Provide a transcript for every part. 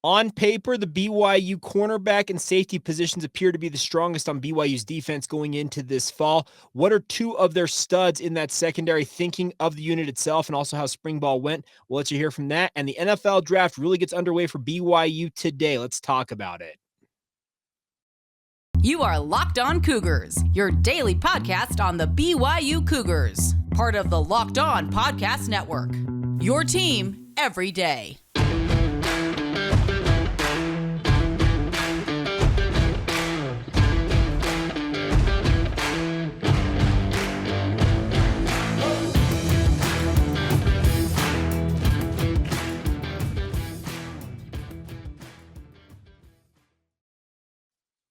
On paper, the BYU cornerback and safety positions appear to be the strongest on BYU's defense going into this fall. What are two of their studs in that secondary, thinking of the unit itself and also how spring ball went? We'll let you hear from that. And the NFL draft really gets underway for BYU today. Let's talk about it. You are Locked On Cougars, your daily podcast on the BYU Cougars, part of the Locked On Podcast Network, your team every day.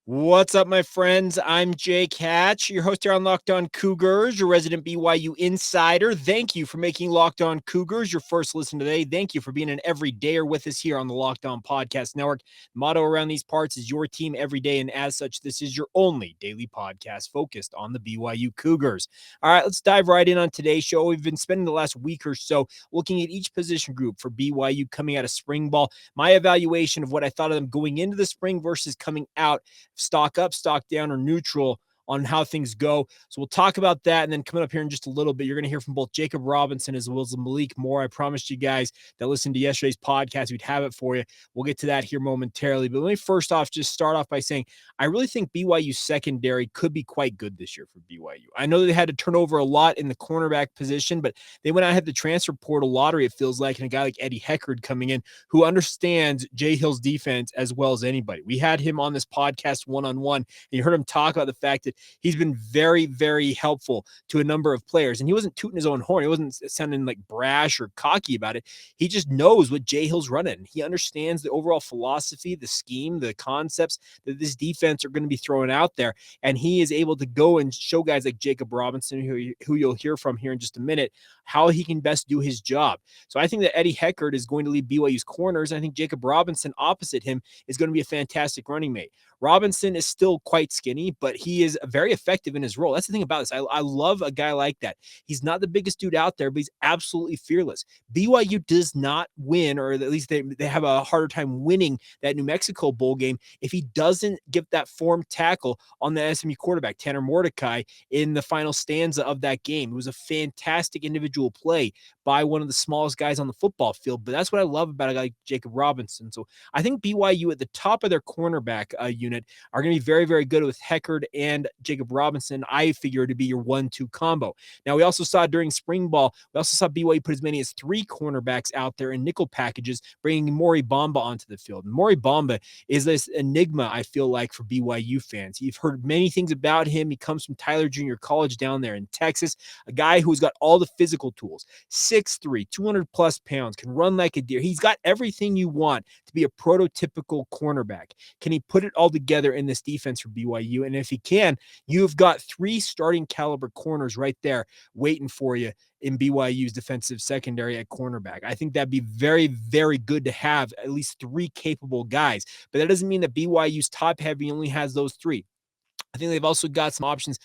What's up, my friends? I'm Jake Hatch, your host here on Locked On Cougars, your resident BYU insider. Thank you for making Locked On Cougars your first listen today. Thank you for being an everydayer with us here on the Locked On Podcast Network. The motto around these parts is your team every day, and as such, this is your only daily podcast focused on the BYU Cougars. All right, let's dive right in on today's show. We've been spending the last week or so looking at each position group for BYU coming out of spring ball, my evaluation of what I thought of them going into the spring versus coming out, stock up, stock down, or neutral on how things go. So we'll talk about that. And then coming up here in just a little bit, you're going to hear from both Jakob Robinson as well as Malik Moore. I promised you guys that listened to yesterday's podcast, we'd have it for you. We'll get to that here momentarily. But let me first off just start off by saying I really think BYU secondary could be quite good this year for BYU. I know they had to turn over a lot in the cornerback position, but they went out and had the transfer portal lottery, it feels like, and a guy like Eddie Heckard coming in who understands Jay Hill's defense as well as anybody. We had him on this podcast one-on-one, and you heard him talk about the fact that he's been very, very helpful to a number of players. And he wasn't tooting his own horn. He wasn't sounding like brash or cocky about it. He just knows what Jay Hill's running. He understands the overall philosophy, the scheme, the concepts that this defense are going to be throwing out there. And he is able to go and show guys like Jakob Robinson, who you'll hear from here in just a minute, how he can best do his job. So I think that Eddie Heckard is going to lead BYU's corners. I think Jakob Robinson opposite him is going to be a fantastic running mate. Robinson is still quite skinny, but he is very effective in his role. That's the thing about this. I love a guy like that. He's not the biggest dude out there, but he's absolutely fearless. BYU does not win, or at least they have a harder time winning that New Mexico Bowl game if he doesn't get that form tackle on the SMU quarterback, Tanner Mordecai, in the final stanza of that game. It was a fantastic individual play by one of the smallest guys on the football field, but that's what I love about a guy like Jakob Robinson. So I think BYU at the top of their cornerback unit are going to be very, very good with Heckard and Jakob Robinson. I figure to be your 1-2 combo. Now, we also saw during spring ball, we also saw BYU put as many as 3 cornerbacks out there in nickel packages, bringing Maury Bamba onto the field. And Maury Bamba is this enigma, I feel like, for BYU fans. You've heard many things about him. He comes from Tyler Junior College down there in Texas, a guy who's got all the physical tools, 6'3", 200 plus pounds, can run like a deer. He's got everything you want to be a prototypical cornerback. Can he put it all together in this defense for BYU? And if he can, you've got 3 starting caliber corners right there waiting for you in BYU's defensive secondary at cornerback. I think that'd be very, very good to have at least 3 capable guys, but that doesn't mean that BYU's top heavy only has those 3. I think they've also got some options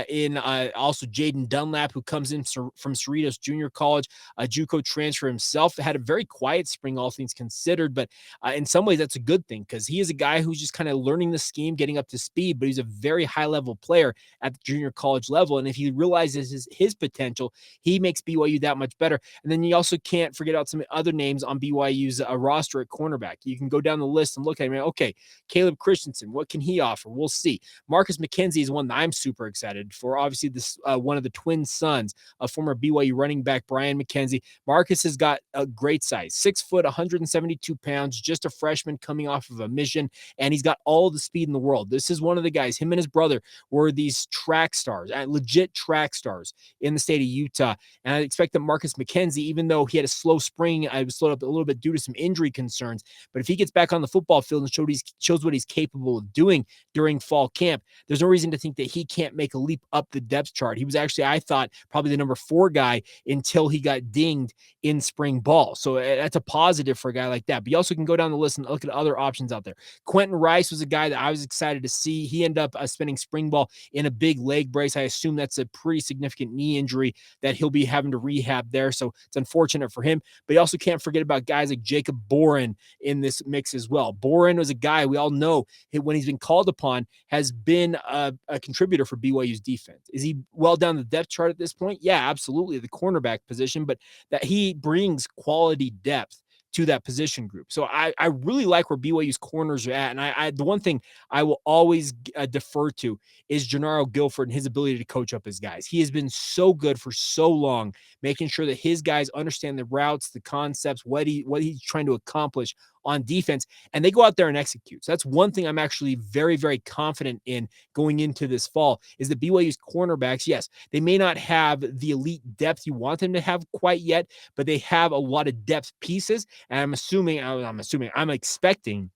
in also Jaden Dunlap, who comes in from Cerritos Junior College, a JUCO transfer himself. Had a very quiet spring, all things considered, but in some ways that's a good thing because he is a guy who's just kind of learning the scheme, getting up to speed, but he's a very high-level player at the junior college level, and if he realizes his potential, he makes BYU that much better. And then you also can't forget out some other names on BYU's roster at cornerback. You can go down the list and look at him, okay, Caleb Christensen, what can he offer? We'll see. Marcus McKenzie is one that I'm super excited for. Obviously, this one of the twin sons of former BYU running back Brian McKenzie. Marcus has got a great size, 6 foot, 172 pounds, just a freshman coming off of a mission, and he's got all the speed in the world. This is one of the guys, him and his brother were these track stars, legit track stars in the state of Utah. And I expect that Marcus McKenzie, even though he had a slow spring, I was slowed up a little bit due to some injury concerns, but if he gets back on the football field and shows what he's capable of doing during fall camp, there's no reason to think that he can't make a leap up the depth chart. He was actually, I thought, probably the number 4 guy until he got dinged in spring ball. So that's a positive for a guy like that. But you also can go down the list and look at other options out there. Quentin Rice was a guy that I was excited to see. He ended up spending spring ball in a big leg brace. I assume that's a pretty significant knee injury that he'll be having to rehab there. So it's unfortunate for him. But you also can't forget about guys like Jakob Boren in this mix as well. Boren was a guy we all know when he's been called upon has been a contributor for BYU's defense. Is he well down the depth chart at this point? Yeah, absolutely, the cornerback position, but that he brings quality depth to that position group. So I really like where BYU's corners are at. And I the one thing I will always defer to is Gennaro Guilford and his ability to coach up his guys. He has been so good for so long, making sure that his guys understand the routes, the concepts, what he's trying to accomplish on defense, and they go out there and execute. So that's one thing I'm actually very, very confident in going into this fall is that BYU's cornerbacks, yes, they may not have the elite depth you want them to have quite yet, but they have a lot of depth pieces. And I'm expecting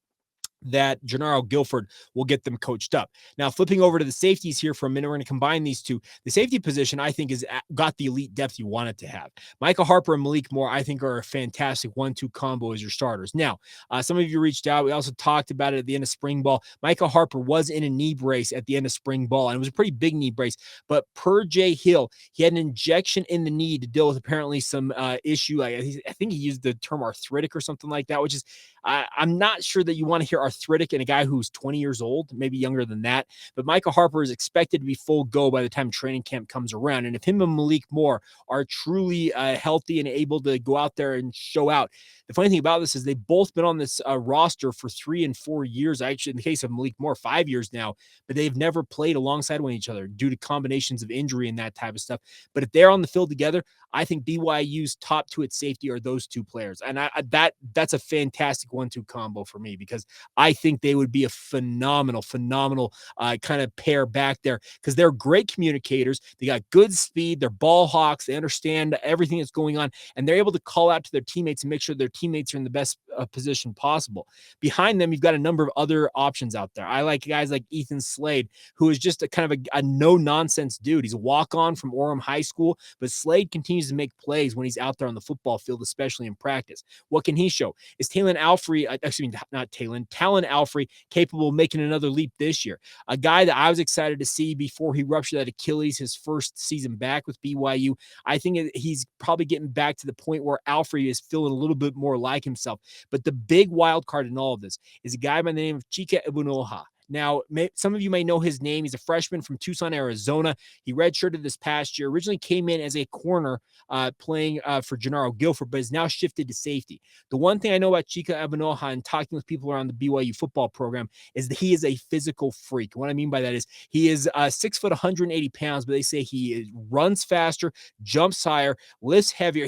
that Gennaro Guilford will get them coached up. Now, flipping over to the safeties here for a minute, we're going to combine these two. The safety position, I think, has got the elite depth you want it to have. Micah Harper and Malik Moore, I think, are a fantastic 1-2 combo as your starters. Now, some of you reached out. We also talked about it at the end of spring ball. Micah Harper was in a knee brace at the end of spring ball, and it was a pretty big knee brace. But per Jay Hill, he had an injection in the knee to deal with apparently some issue. I think he used the term arthritic or something like that, which is I'm not sure that you want to hear arthritic in a guy who's 20 years old, maybe younger than that. But Micah Harper is expected to be full go by the time training camp comes around. And if him and Malik Moore are truly healthy and able to go out there and show out, the funny thing about this is they've both been on this roster for 3 and 4 years. Actually, in the case of Malik Moore, 5 years now, but they've never played alongside one each other due to combinations of injury and that type of stuff. But if they're on the field together, I think BYU's top 2 at safety are those 2 players. And that's a fantastic 1-2 combo for me because I think they would be a phenomenal kind of pair back there because they're great communicators. They got good speed. They're ball hawks. They understand everything that's going on, and they're able to call out to their teammates and make sure their teammates are in the best position possible. Behind them, you've got a number of other options out there. I like guys like Ethan Slade, who is just a kind of a no-nonsense dude. He's a walk-on from Orem High School, but Slade continues to make plays when he's out there on the football field, especially in practice. What can he show? Is Talon Alfrey capable of making another leap this year? A guy that I was excited to see before he ruptured that Achilles his first season back with BYU. I think he's probably getting back to the point where Alfrey is feeling a little bit more like himself. But the big wild card in all of this is a guy by the name of Chika Ebunoha. Now, some of you may know his name. He's a freshman from Tucson, Arizona. He redshirted this past year, originally came in as a corner playing for Gennaro Guilford, but is now shifted to safety. The one thing I know about Chika Ebunoha and talking with people around the BYU football program is that he is a physical freak. What I mean by that is he is 6 foot, 180 pounds, but they say he runs faster, jumps higher, lifts heavier.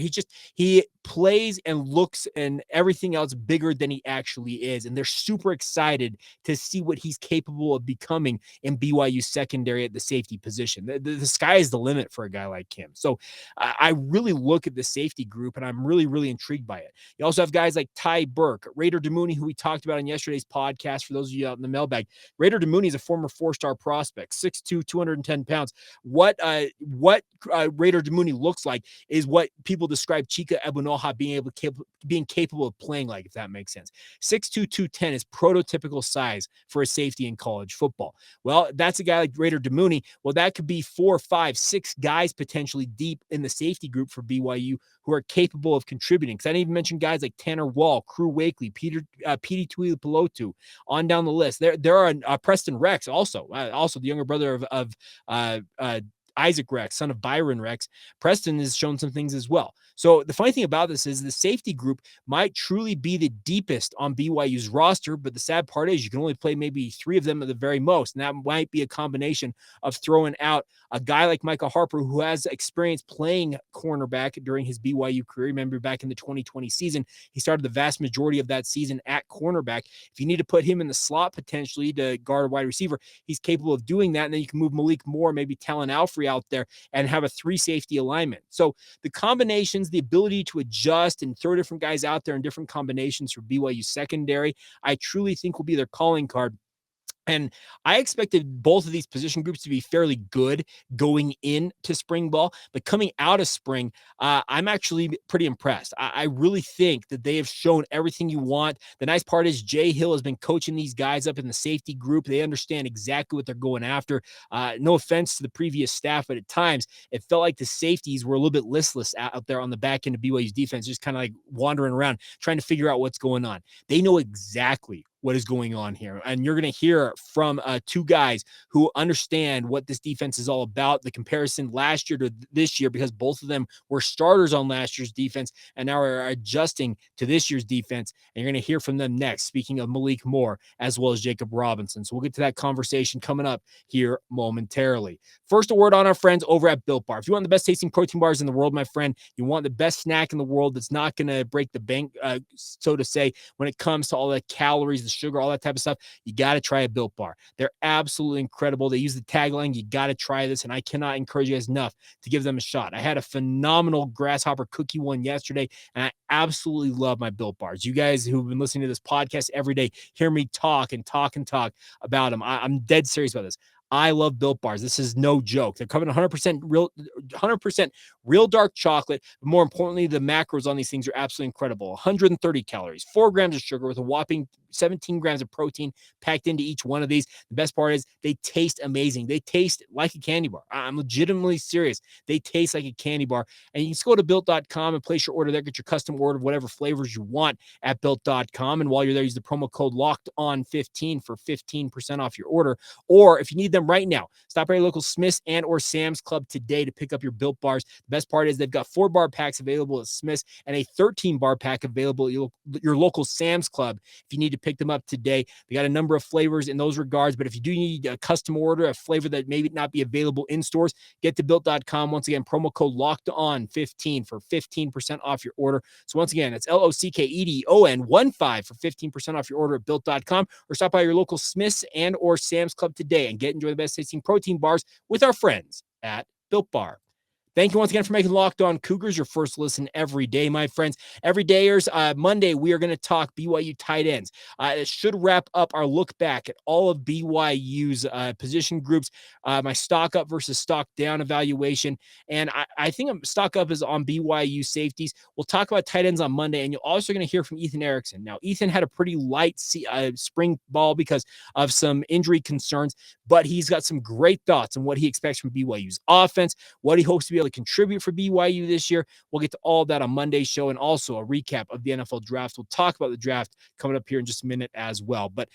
He plays and looks and everything else bigger than he actually is. And they're super excited to see what he's capable of becoming in BYU secondary at the safety position. The sky is the limit for a guy like him. So I really look at the safety group and I'm really, really intrigued by it. You also have guys like Ty Burke, Raider Demooney, who we talked about in yesterday's podcast. For those of you out in the mailbag, Raider Demooney is a former 4-star prospect, 6'2", 210 pounds. What Raider Demooney looks like is what people describe Chika Ebunoha being capable of playing like, if that makes sense. 6'2", 210 is prototypical size for a safety in college football. Well, that's a guy like Raider Demooney. Well, that could be 4, 5, 6 guys potentially deep in the safety group for BYU who are capable of contributing. Because I didn't even mention guys like Tanner Wall, Crew Wakely, Petey Tuilapelotu, on down the list. There are Preston Rex also the younger brother of Isaac Rex, son of Byron Rex. Preston has shown some things as well. So the funny thing about this is the safety group might truly be the deepest on BYU's roster, but the sad part is you can only play maybe 3 of them at the very most, and that might be a combination of throwing out a guy like Micah Harper, who has experience playing cornerback during his BYU career. Remember back in the 2020 season, he started the vast majority of that season at cornerback. If you need to put him in the slot potentially to guard a wide receiver, he's capable of doing that, and then you can move Malik Moore, maybe Talon Alfrey out there and have a 3 safety alignment. So the combinations, the ability to adjust and throw different guys out there in different combinations for BYU secondary, I truly think will be their calling card. And I expected both of these position groups to be fairly good going into spring ball, but coming out of spring, I'm actually pretty impressed. I really think that they have shown everything you want. The nice part is Jay Hill has been coaching these guys up in the safety group. They understand exactly what they're going after. No offense to the previous staff, but at times it felt like the safeties were a little bit listless out there on the back end of BYU's defense, just kind of like wandering around, trying to figure out what's going on. They know exactly what is going on here. And you're going to hear from two guys who understand what this defense is all about, the comparison last year to this year, because both of them were starters on last year's defense and now are adjusting to this year's defense. And you're going to hear from them next, speaking of Malik Moore, as well as Jakob Robinson. So we'll get to that conversation coming up here momentarily. First, a word on our friends over at Built Bar. If you want the best tasting protein bars in the world, my friend, you want the best snack in the world that's not going to break the bank, so to say, when it comes to all the calories, the sugar, all that type of stuff, you got to try a Built Bar. They're absolutely incredible. They use the tagline, you got to try this, and I cannot encourage you guys enough to give them a shot. I had a phenomenal grasshopper cookie one yesterday, and I absolutely love my Built Bars. You guys who've been listening to this podcast every day hear me talk about them. I'm dead serious about this. I love Built Bars. This is no joke. They're coming 100% real dark chocolate. But more importantly, the macros on these things are absolutely incredible. 130 calories, 4 grams of sugar with a whopping 17 grams of protein packed into each one of these. The best part is they taste amazing. They taste like a candy bar. I'm legitimately serious. They taste like a candy bar. And you can just go to built.com and place your order there. Get your custom order of whatever flavors you want at built.com. And while you're there, use the promo code LOCKEDON15 for 15% off your order. Or if you need them right now, stop by your local Smith's and or Sam's Club today to pick up your Built Bars. The best part is they've got 4-bar packs available at Smith's and a 13-bar pack available at your local Sam's Club if you need to pick them up today. They got a number of flavors in those regards, but if you do need a custom order, a flavor that may not be available in stores, get to built.com. Once again, promo code LOCKEDON15 for 15% off your order. So once again, it's LOCKEDON15 for 15% off your order at built.com, or stop by your local Smith's and or Sam's Club today and enjoy the best tasting protein bars with our friends at Built Bar. Thank you once again for making Locked On Cougars your first listen every day, my friends. Everydayers, Monday, we are going to talk BYU tight ends. It should wrap up our look back at all of BYU's position groups, my stock up versus stock down evaluation. And I think stock up is on BYU safeties. We'll talk about tight ends on Monday, and you're also going to hear from Ethan Erickson. Now, Ethan had a pretty light spring ball because of some injury concerns, but he's got some great thoughts on what he expects from BYU's offense, what he hopes to be able to contribute for BYU this year. We'll get to all of that on Monday's show, and also a recap of the NFL draft. We'll talk about the draft coming up here in just a minute as well. But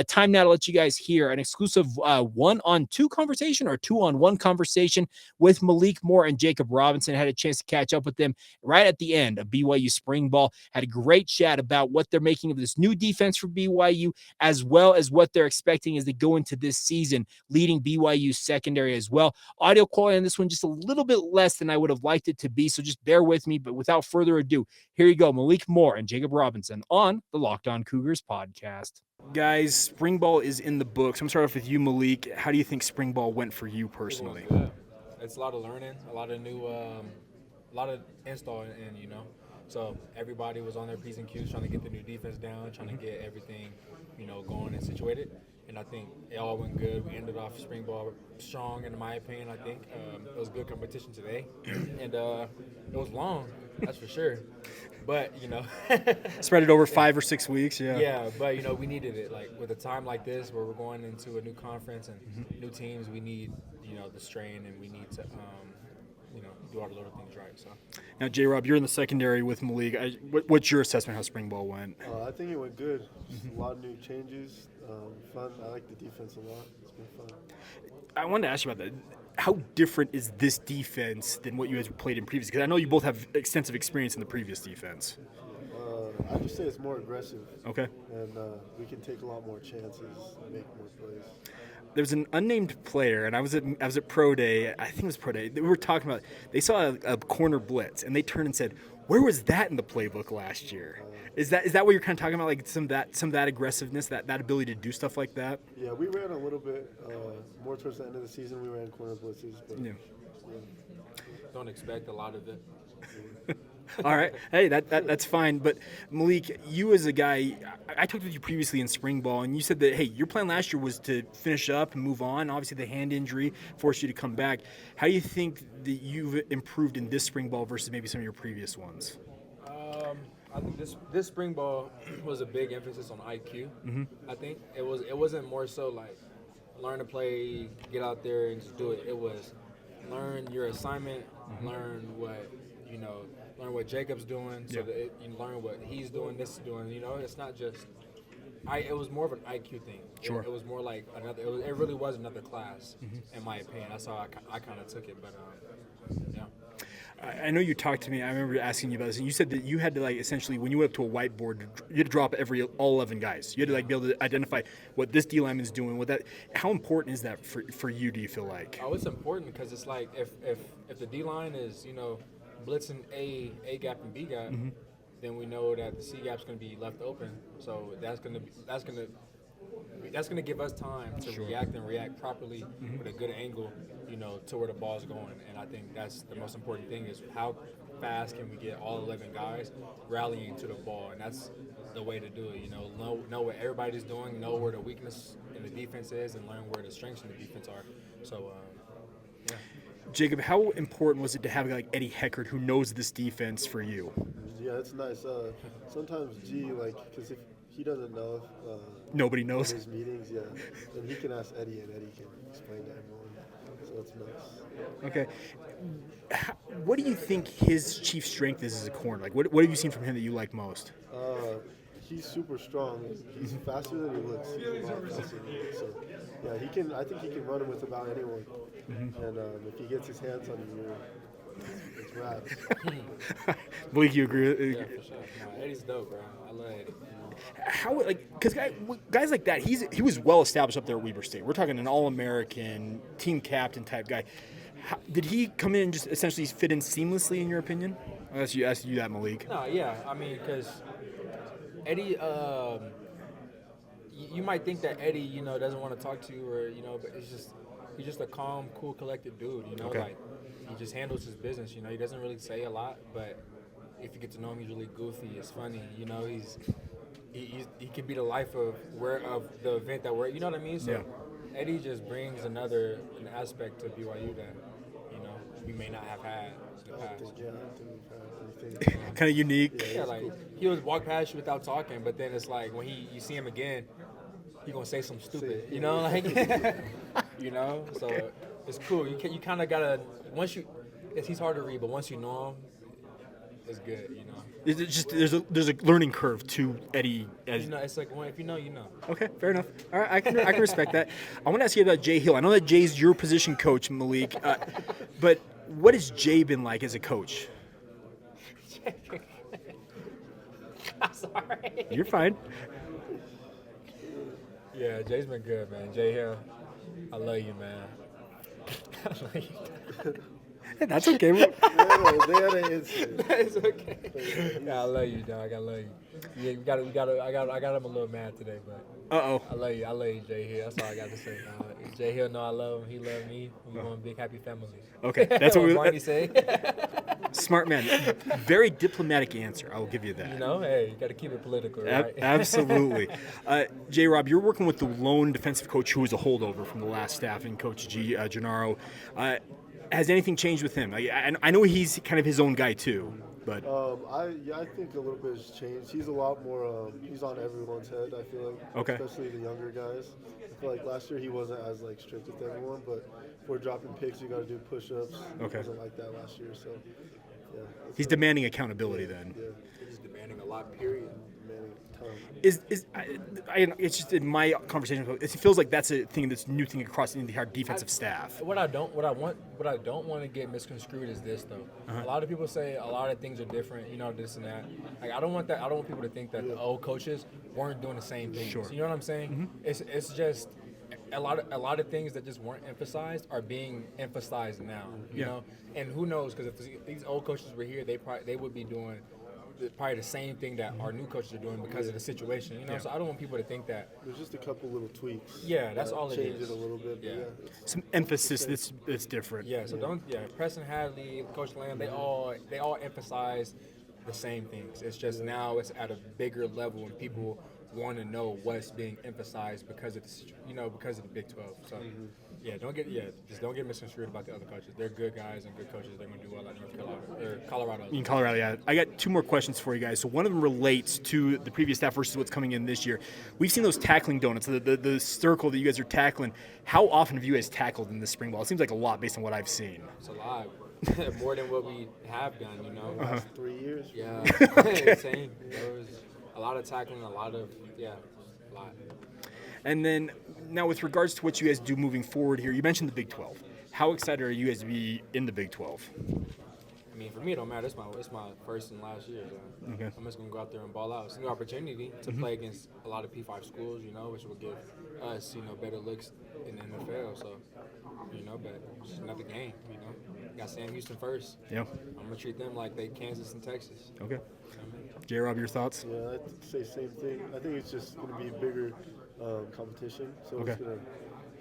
time now to let you guys hear an exclusive 1-on-2 conversation or 2-on-1 conversation with Malik Moore and Jakob Robinson. I had a chance to catch up with them right at the end of BYU spring ball. Had a great chat about what they're making of this new defense for BYU, as well as what they're expecting as they go into this season, leading BYU secondary as well. Audio quality on this one just a little bit less than I would have liked it to be, so just bear with me. But without further ado, here you go, Malik Moore and Jakob Robinson on the Locked On Cougars podcast. Guys, spring ball is in the books. I'm starting off with you, Malik. How do you think spring ball went for you personally? It's a lot of learning, a lot of new, a lot of install in, So everybody was on their P's and Q's trying to get the new defense down, trying to get everything, going and situated. And I think it all went good. We ended off spring ball strong, in my opinion. I think it was good competition today, and it was long, that's for sure. But Spread it over 5 or 6 weeks. Yeah, but we needed it. Like with a time like this, where we're going into a new conference and new teams, we need the strain, and we need to do all the little things right. So now, J-Rob, you're in the secondary with Malik. What's your assessment how spring ball went? I think it went good. A lot of new changes. Fun. I like the defense a lot. It's been fun. I wanted to ask you about that. How different is this defense than what you guys played in previous? Because I know you both have extensive experience in the previous defense. I just say it's more aggressive. Okay. And we can take a lot more chances and make more plays. There's an unnamed player, and I was at Pro Day. I think it was Pro Day. We were talking about. They saw a corner blitz, and they turned and said, "Where was that in the playbook last year?" Is that what you're kind of talking about? Like some of that aggressiveness, that ability to do stuff like that? Yeah, we ran a little bit more towards the end of the season. We ran corner blitzes, but don't expect a lot of it. All right. Hey, that's fine. But Malik, you as a guy, I talked with you previously in spring ball, and you said that, hey, your plan last year was to finish up and move on. Obviously, the hand injury forced you to come back. How do you think that you've improved in this spring ball versus maybe some of your previous ones? I think this spring ball was a big emphasis on IQ. I think it wasn't more so like learn to play, get out there and just do it. It was learn your assignment, learn what Jacob's doing, so that you learn what he's doing, this is doing. It's not just. It was more of an IQ thing. Sure. It was more like another. It really was another class, in my opinion. That's how I kind of took it. But yeah. I know you talked to me. I remember asking you about this, and you said that you had to essentially when you went up to a whiteboard, you had to drop all 11 guys. You had to be able to identify what this D lineman's doing. How important is that for you? Do you feel like? Oh, it's important because it's like if the D line is blitzing A gap and B gap, then we know that the C gap's going to be left open. So that's going to give us time to react properly with a good angle, to where the ball's going. And I think that's the most important thing is how fast can we get all 11 guys rallying to the ball, and that's the way to do it. Know what everybody's doing, know where the weakness in the defense is, and learn where the strengths in the defense are. So, yeah. Jacob, how important was it to have like Eddie Heckard who knows this defense for you? Yeah, it's nice. Sometimes because if he doesn't know, nobody knows. In his meetings, yeah, and he can ask Eddie, and Eddie can explain to everyone. So it's nice. Okay. What do you think his chief strength is as a corner? Like, what have you seen from him that you like most? He's super strong. He's faster than he looks. He's a lot faster than he looks. So, yeah, I think he can run him with about anyone. And if he gets his hands on you, it's rad. Malik, you agree? Yeah, for sure. No, Eddie's dope, bro. I love Eddie. How because guys like that, he was well established up there at Weber State. We're talking an All-American, team captain type guy. Did he come in and just essentially fit in seamlessly, in your opinion? I'll ask you that, Malik. No, yeah. I mean, because Eddie, you might think that Eddie, doesn't want to talk to you, or but he's just a calm, cool, collected dude. Okay. Like he just handles his business. He doesn't really say a lot, but if you get to know him, he's really goofy. It's funny. He could be the life of the event that we're. You know what I mean? So yeah. Eddie just brings an aspect to BYU that we may not have had in the past. Kind of unique. Yeah, like he would walk past you without talking, but then it's like when you see him again, he gonna say something stupid. So it's cool. You kind of gotta he's hard to read, but once you know him, it's good. It's just there's a learning curve to Eddie. It's like if you know, you know. Okay, fair enough. All right, I can respect that. I want to ask you about Jay Hill. I know that Jay's your position coach, Malik, but what has Jay been like as a coach? I'm sorry. You're fine. Yeah, Jay's been good, man. Jay Hill, I love you, man. I love you. Hey, that's okay. They had an incident. It's okay. Yeah, I love you, dog. I love you. Yeah, I got him a little mad today, but I love you, Jay Hill. That's all I got to say. Jay Hill know I love him. He love me. We want a big happy family. Okay, that's what Barney say. Smart man. Very diplomatic answer. I will give you that. Hey, you got to keep it political, right? Absolutely. J-Rob, you're working with the lone defensive coach who was a holdover from the last staff, and Coach Gennaro. Has anything changed with him? I know he's kind of his own guy too, but I think a little bit has changed. He's a lot more. He's on everyone's head. I feel like, okay. Especially the younger guys. I feel like last year he wasn't as strict with everyone, but if we're dropping picks, you got to do push-ups. Okay. He wasn't like that last year, so yeah. He's demanding accountability then. Yeah. He's demanding a lot. Period. It's just in my conversation, it feels like that's a new thing across the entire defensive staff. What I don't want to get misconstrued is this though. A lot of people say a lot of things are different, this and that. Like I don't want people to think that the old coaches weren't doing the same things. Sure. You know what I'm saying? Mm-hmm. It's just a lot of things that just weren't emphasized are being emphasized now. You know, and who knows? Because if these old coaches were here, they would be doing probably the same thing that our new coaches are doing because of the situation, So I don't want people to think that there's just a couple little tweaks. Yeah, that's all it is. Change it a little bit. Yeah, some emphasis that's different. Yeah, so Preston Hadley, Coach Lamb, they all emphasize the same things. It's just now it's at a bigger level and people want to know what's being emphasized because of because of the Big 12. So just don't get misconstrued about the other coaches. They're good guys and good coaches. They're going to do well at North Carolina or Colorado. In Colorado, yeah. I got two more questions for you guys. So one of them relates to the previous staff versus what's coming in this year. We've seen those tackling donuts, the circle that you guys are tackling. How often have you guys tackled in the spring ball? It seems like a lot based on what I've seen. It's a lot. More than what we have done, Last 3 years. Yeah. Okay. Insane. There was a lot of tackling, a lot. And then now with regards to what you guys do moving forward here, you mentioned the Big 12. How excited are you guys to be in the Big 12? I mean, for me, it don't matter. It's my first and last year. So Okay. I'm just going to go out there and ball out. It's a new opportunity to play against a lot of P5 schools, which will give us, better looks in the NFL. So, but it's just another game, Got Sam Houston first. Yeah. I'm going to treat them like they Kansas and Texas. Okay. J-Rob, your thoughts? Yeah, I'd say same thing. I think it's just going to be a bigger competition, so Okay. it's going to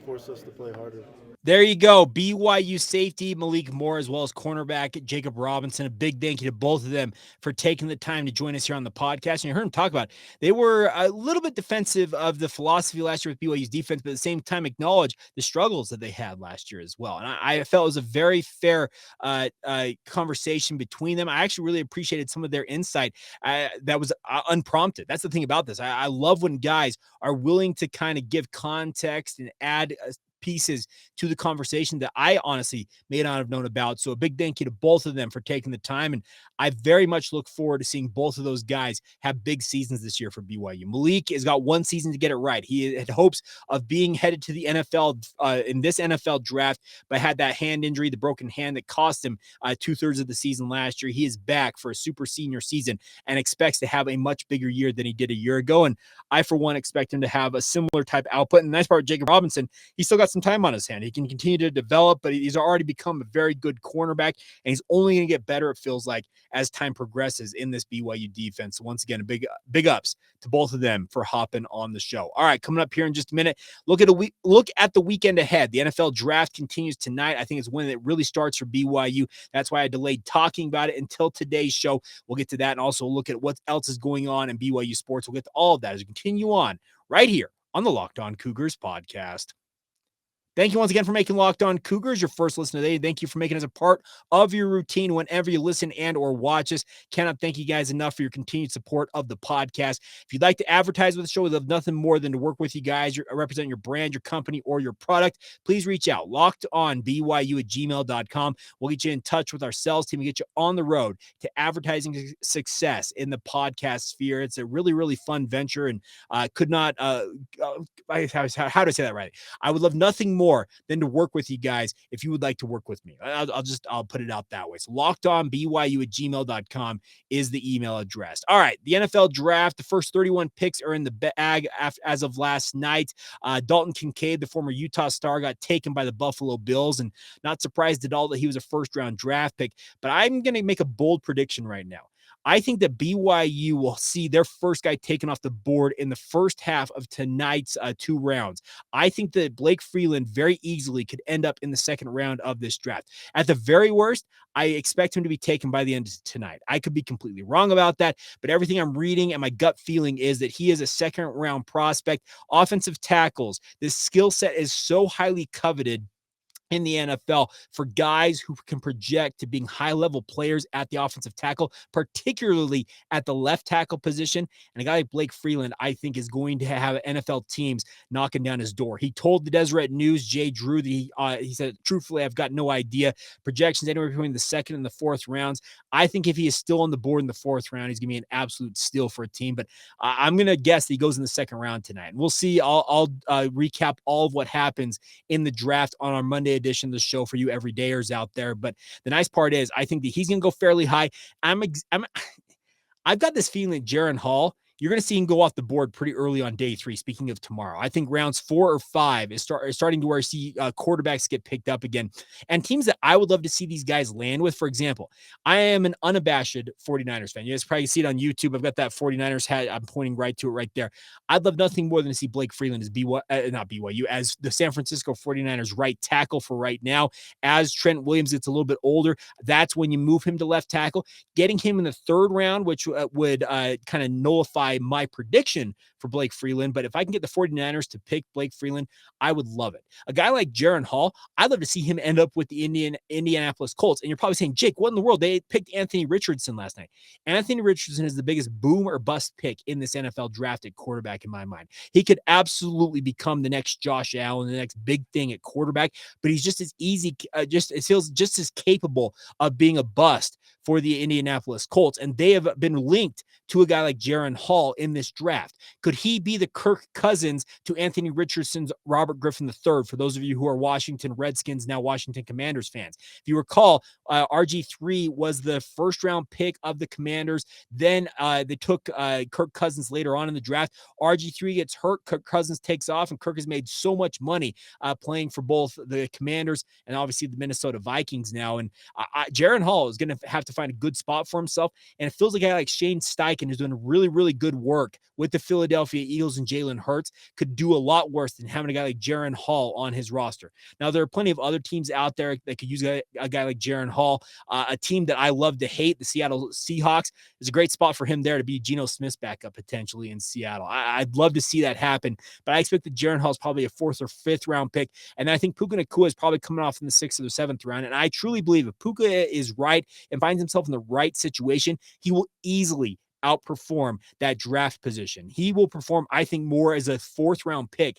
force us to play harder. There you go. BYU safety Malik Moore, as well as cornerback Jakob Robinson. A big thank you to both of them for taking the time to join us here on the podcast. And you heard them talk about it. They were a little bit defensive of the philosophy last year with BYU's defense, but at the same time acknowledge the struggles that they had last year as well. And I felt it was a very fair conversation between them. I actually really appreciated some of their insight that was unprompted. That's the thing about this. I love when guys are willing to kind of give context and add pieces to the conversation that I honestly may not have known about. So a big thank you to both of them for taking the time. And I very much look forward to seeing both of those guys have big seasons this year for BYU. Malik has got one season to get it right. He had hopes of being headed to the NFL in this NFL draft, but had that hand injury, the broken hand that cost him 2/3 of the season last year. He is back for a super senior season and expects to have a much bigger year than he did a year ago. And I, for one, expect him to have a similar type output. And the nice part with Jakob Robinson, he's still got some time on his hand. He can continue to develop, but he's already become a very good cornerback, and he's only going to get better, it feels like, as time progresses in this BYU defense. Once again, a big ups to both of them for hopping on the show. All right, coming up here in just a minute, look at the weekend ahead. The NFL draft continues tonight. I think it's when it really starts for BYU. That's why I delayed talking about it until today's show. We'll get to that and also look at what else is going on in BYU sports. We'll get to all of that as we continue on right here on the Locked On Cougars podcast. Thank you once again for making Locked On Cougars your first listen today. Thank you for making us a part of your routine whenever you listen and or watch us. Cannot thank you guys enough for your continued support of the podcast. If you'd like to advertise with the show, we'd love nothing more than to work with you guys, represent your brand, your company, or your product. Please reach out, lockedonbyu@gmail.com. We'll get you in touch with our sales team and get you on the road to advertising success in the podcast sphere. It's a really, really fun venture, and how to say that right? I would love nothing more than to work with you guys if you would like to work with me. I'll put it out that way. So lockedonbyu@gmail.com is the email address. All right, the NFL draft, the first 31 picks are in the bag as of last night. Dalton Kincaid, the former Utah star, got taken by the Buffalo Bills, and not surprised at all that he was a first-round draft pick. But I'm going to make a bold prediction right now. I think that BYU will see their first guy taken off the board in the first half of tonight's 2 rounds. I think that Blake Freeland very easily could end up in the second round of this draft. At the very worst, I expect him to be taken by the end of tonight. I could be completely wrong about that, but everything I'm reading and my gut feeling is that he is a second round prospect. Offensive tackles, this skill set is so highly coveted in the NFL for guys who can project to being high-level players at the offensive tackle, particularly at the left tackle position. And a guy like Blake Freeland, I think, is going to have NFL teams knocking down his door. He told the Deseret News, Jay Drew, that he said, truthfully, I've got no idea. Projections anywhere between the second and the fourth rounds. I think if he is still on the board in the fourth round, he's going to be an absolute steal for a team. But I'm going to guess that he goes in the second round tonight. And we'll see. I'll recap all of what happens in the draft on our Monday edition of the show for you everydayers out there. But the nice part is I think that he's going to go fairly high. I've got this feeling that Jaren Hall you're going to see him go off the board pretty early on day 3. Speaking of tomorrow, I think rounds 4 or 5 is starting to where I see quarterbacks get picked up again, and teams that I would love to see these guys land with. For example, I am an unabashed 49ers fan. You guys probably see it on YouTube. I've got that 49ers hat. I'm pointing right to it right there. I'd love nothing more than to see Blake Freeland as as the San Francisco 49ers right tackle for right now. As Trent Williams gets a little bit older, that's when you move him to left tackle. Getting him in the 3rd round, which would kind of nullify my prediction for Blake Freeland. But if I can get the 49ers to pick Blake Freeland, I would love it. A guy like Jaren Hall, I'd love to see him end up with the Indianapolis Colts. And you're probably saying, Jake, what in the world? They picked Anthony Richardson last night. Anthony Richardson is the biggest boom or bust pick in this NFL draft at quarterback in my mind. He could absolutely become the next Josh Allen, the next big thing at quarterback, but he's just as easy, it feels just as capable of being a bust for the Indianapolis Colts. And they have been linked to a guy like Jaren Hall in this draft. Could he be the Kirk Cousins to Anthony Richardson's Robert Griffin III? For those of you who are Washington Redskins, now Washington Commanders fans. If you recall, RG3 was the 1st round pick of the Commanders. Then they took Kirk Cousins later on in the draft. RG3 gets hurt. Kirk Cousins takes off, and Kirk has made so much money playing for both the Commanders and obviously the Minnesota Vikings now. And Jaren Hall is going to have to find a good spot for himself. And it feels like a guy like Shane Steichen, who's doing really, really good work with the Philadelphia Eagles and Jalen Hurts, could do a lot worse than having a guy like Jaren Hall on his roster. Now, there are plenty of other teams out there that could use a guy like Jaren Hall. A team that I love to hate, the Seattle Seahawks, is a great spot for him there to be Geno Smith's backup potentially in Seattle. I'd love to see that happen, but I expect that Jaren Hall is probably a 4th or 5th round pick. And I think Puka Nacua is probably coming off in the 6th or 7th round. And I truly believe if Puka is right and finds himself in the right situation, he will easily outperform that draft position. He will perform, I think, more as a 4th round pick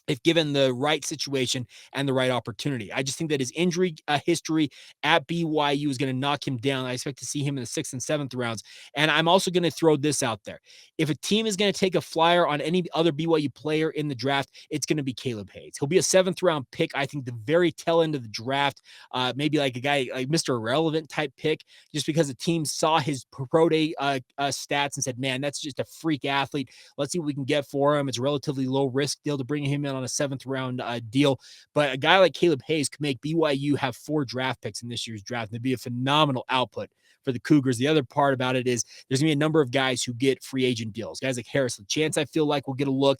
if given the right situation and the right opportunity. I just think that his injury history at BYU is going to knock him down. I expect to see him in the 6th and 7th rounds. And I'm also going to throw this out there. If a team is going to take a flyer on any other BYU player in the draft, it's going to be Caleb Hayes. He'll be a 7th round pick. I think the very tail end of the draft, maybe like a guy like Mr. Irrelevant type pick, just because the team saw his pro day stats and said, man, that's just a freak athlete. Let's see what we can get for him. It's a relatively low risk deal to bring him in on a 7th round deal. But a guy like Caleb Hayes could make BYU have 4 draft picks in this year's draft. And it'd be a phenomenal output for the Cougars. The other part about it is there's going to be a number of guys who get free agent deals. Guys like Harris LaChance, I feel like, will get a look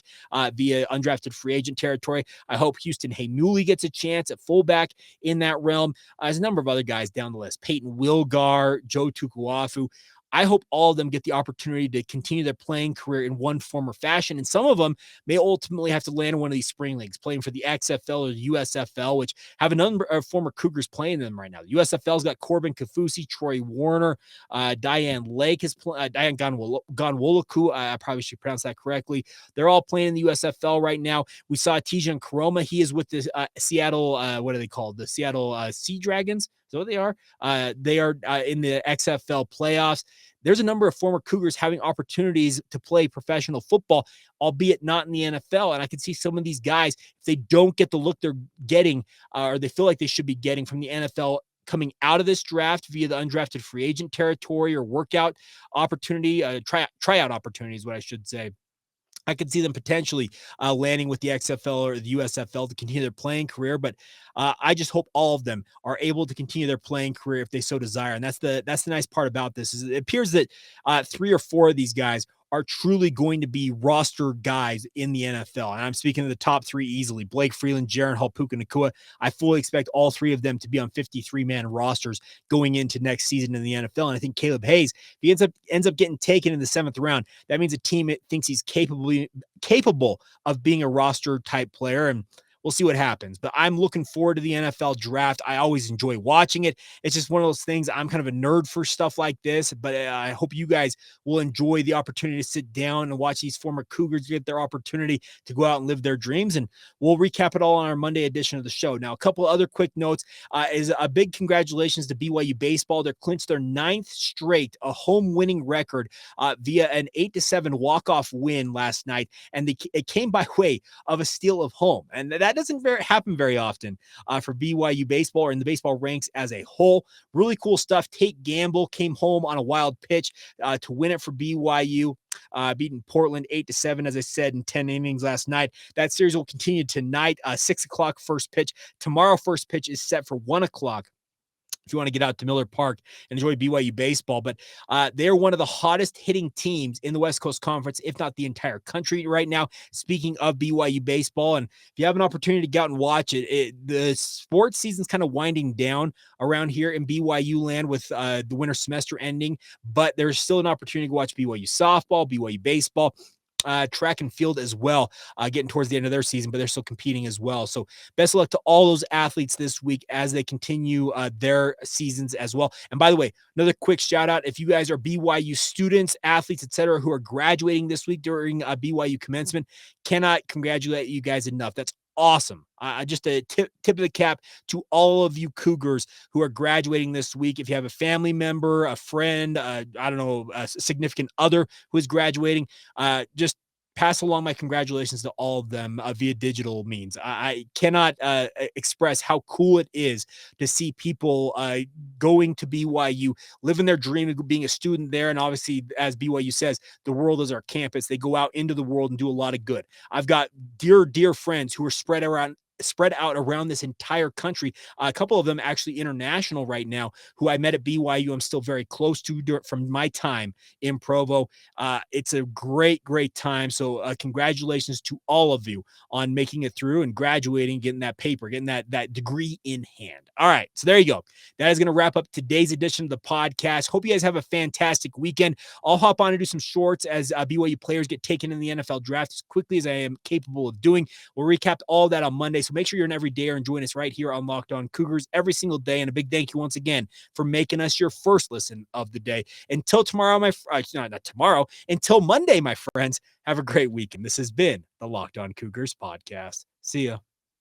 via undrafted free agent territory. I hope Houston Haymuli gets a chance at fullback in that realm. There's a number of other guys down the list. Peyton Wilgar, Joe Tukuafu. I hope all of them get the opportunity to continue their playing career in one form or fashion. And some of them may ultimately have to land in one of these spring leagues, playing for the XFL or the USFL, which have a number of former Cougars playing them right now. The USFL's got Corbin Kafusi, Troy Warner, Diane Lake, Diane Gonwolaku. I probably should pronounce that correctly. They're all playing in the USFL right now. We saw Tijan Karoma. He is with the Seattle, what are they called? The Seattle Sea Dragons. Is that what they are? They are in the XFL playoffs. There's a number of former Cougars having opportunities to play professional football, albeit not in the NFL. And I can see some of these guys, if they don't get the look they're getting, or they feel like they should be getting from the NFL coming out of this draft via the undrafted free agent territory or workout opportunity, tryout opportunity is what I should say. I could see them potentially landing with the XFL or the USFL to continue their playing career, but I just hope all of them are able to continue their playing career if they so desire. And that's the nice part about this is it appears that 3 or 4 of these guys are truly going to be roster guys in the NFL. And I'm speaking of the top 3 easily: Blake Freeland, Jaren Hall, Puka Nacua. I fully expect all 3 of them to be on 53-man rosters going into next season in the NFL. And I think Caleb Hayes, if he ends up getting taken in the 7th round, that means a team thinks he's capable of being a roster type player. And we'll see what happens. But I'm looking forward to the NFL draft. I always enjoy watching it. It's just one of those things. I'm kind of a nerd for stuff like this, but I hope you guys will enjoy the opportunity to sit down and watch these former Cougars get their opportunity to go out and live their dreams. And we'll recap it all on our Monday edition of the show. Now, a couple other quick notes is a big congratulations to BYU baseball. They clinched their 9th straight, a home winning record via an 8-7 walk-off win last night. And it came by way of a steal of home. And that That doesn't happen very often for BYU baseball or in the baseball ranks as a whole. Really cool stuff. Tate Gamble came home on a wild pitch to win it for BYU. Beating Portland 8-7, as I said, in 10 innings last night. That series will continue tonight, 6 o'clock first pitch. Tomorrow, first pitch is set for 1 o'clock. If you want to get out to Miller Park and enjoy BYU baseball. But they're one of the hottest hitting teams in the West Coast Conference, if not the entire country right now. Speaking of BYU baseball, and if you have an opportunity to get out and watch it, the sports season's kind of winding down around here in BYU land with the winter semester ending, but there's still an opportunity to watch BYU softball, BYU baseball, track and field as well, getting towards the end of their season, but they're still competing as well. So best of luck to all those athletes this week as they continue their seasons as well. And by the way, another quick shout out, if you guys are BYU students, athletes, etc., who are graduating this week during BYU commencement, cannot congratulate you guys enough. That's awesome. Just a tip of the cap to all of you Cougars who are graduating this week. If you have a family member, a friend, I don't know, a significant other who is graduating, just pass along my congratulations to all of them via digital means. I cannot express how cool it is to see people going to BYU, living their dream of being a student there. And obviously, as BYU says, the world is our campus. They go out into the world and do a lot of good. I've got dear friends who are spread out around this entire country. A couple of them actually international right now, who I met at BYU. I'm still very close to from my time in Provo. It's a great time. So congratulations to all of you on making it through and graduating, getting that paper, getting that degree in hand. All right, so there you go. That is going to wrap up today's edition of the podcast. Hope you guys have a fantastic weekend. I'll hop on and do some shorts as BYU players get taken in the NFL draft as quickly as I am capable of doing. We'll recap all that on Monday. So make sure you're an everydayer and join us right here on Locked On Cougars every single day. And a big thank you once again for making us your first listen of the day. Until tomorrow, until Monday, my friends, have a great week. And this has been the Locked On Cougars podcast. See ya.